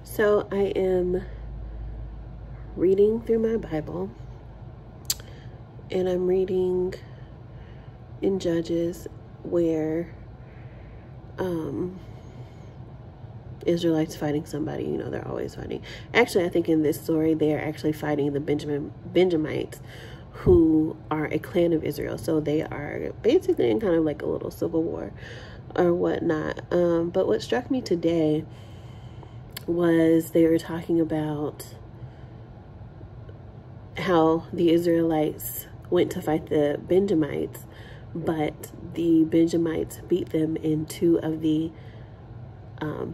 So I am reading through my Bible, and I'm reading in Judges where Israelites fighting somebody. You know, they're always fighting. Actually, I think in this story, they're actually fighting the Benjamites, who are a clan of Israel. So they are basically in kind of like a little civil war or whatnot. But what struck me today was they were talking about how the Israelites went to fight the Benjamites, but the Benjamites beat them in two of the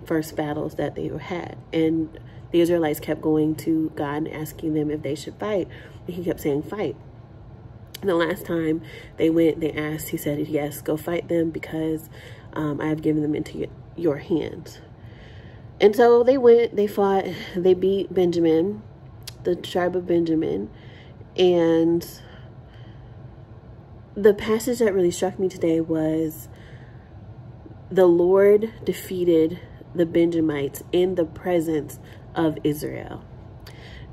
first battles that they had. And the Israelites kept going to God and asking them if they should fight. And he kept saying, fight. And the last time they went, they asked, he said, yes, go fight them because I have given them into your hands. And so they went, they fought, they beat Benjamin, the tribe of Benjamin. And the passage that really struck me today was the Lord defeated the Benjamites in the presence of Israel.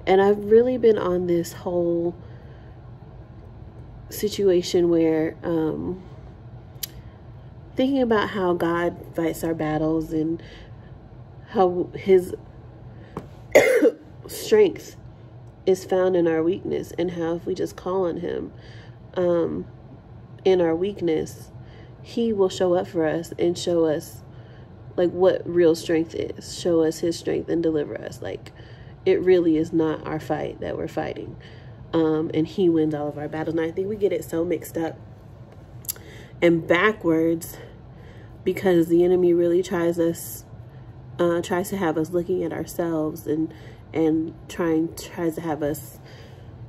And I've really been on this whole situation where thinking about how God fights our battles and how his strength is found in our weakness, and how if we just call on him in our weakness, he will show up for us and show us like what real strength is, show us his strength and deliver us. Like, it really is not our fight that we're fighting. And he wins all of our battles. And I think we get it so mixed up and backwards because the enemy really tries to have us looking at ourselves and tries to have us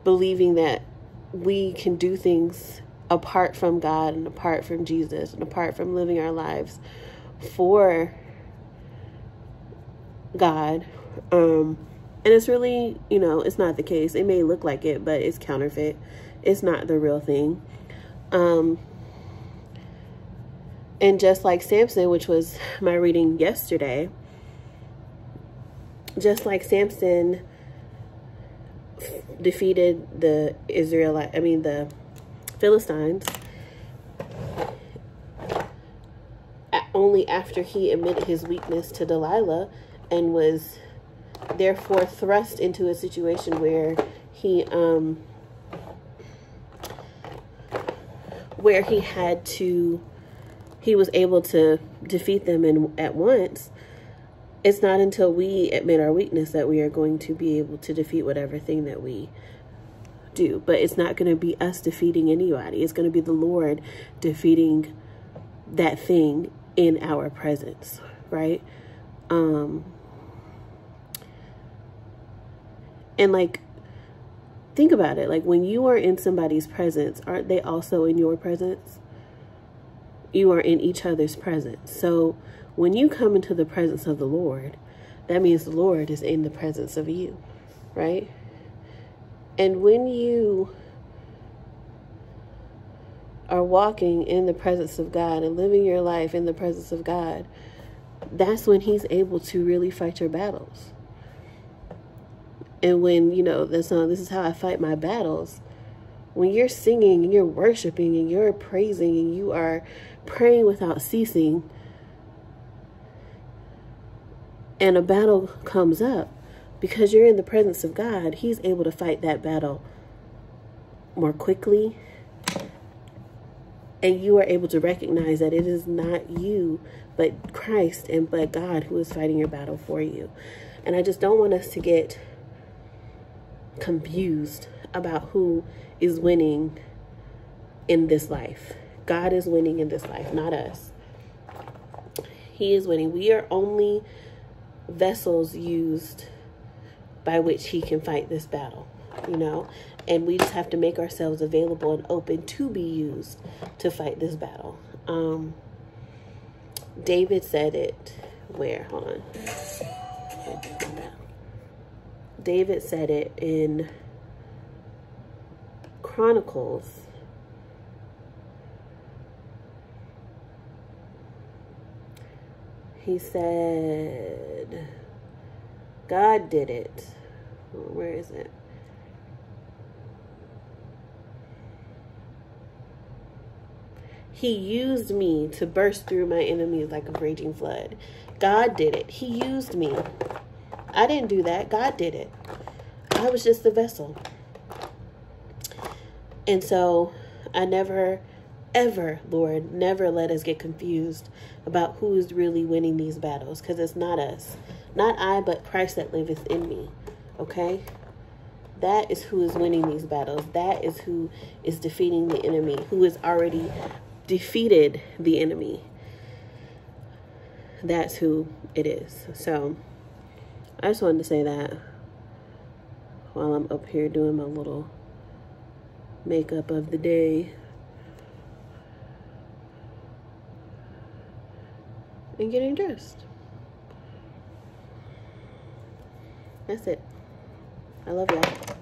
believing that we can do things apart from God and apart from Jesus and apart from living our lives for God. And it's really, you know, it's not the case. It may look like it, but it's counterfeit. It's not the real thing. And just like Samson, which was my reading yesterday, just like Samson defeated the Philistines only after he admitted his weakness to Delilah and was therefore thrust into a situation where he was able to defeat them at once. It's not until we admit our weakness that we are going to be able to defeat whatever thing that we do. But it's not going to be us defeating anybody. It's going to be the Lord defeating that thing in our presence, right? And like, think about it. Like, when you are in somebody's presence, aren't they also in your presence? You are in each other's presence. So when you come into the presence of the Lord, that means the Lord is in the presence of you, right? And when you are walking in the presence of God and living your life in the presence of God, that's when he's able to really fight your battles. And when, you know, the song, "This Is How I Fight My Battles," when you're singing and you're worshiping and you're praising and you are praying without ceasing, and a battle comes up, because you're in the presence of God, he's able to fight that battle more quickly. And you are able to recognize that it is not you, but Christ but God who is fighting your battle for you. And I just don't want us to get confused about who is winning in this life. God is winning in this life, not us. He is winning. We are only vessels used by which he can fight this battle, you know, and we just have to make ourselves available and open to be used to fight this battle. David said it where, hold on. David said it in Chronicles. He said, God did it. Where is it? He used me to burst through my enemies like a raging flood. God did it. He used me. I didn't do that. God did it. I was just the vessel. And so I never, ever, Lord, never let us get confused about who is really winning these battles, because it's not us. Not I, but Christ that liveth in me. Okay? That is who is winning these battles. That is who is defeating the enemy, who has already defeated the enemy. That's who it is. So I just wanted to say that while I'm up here doing my little makeup of the day and getting dressed. That's it. I love y'all.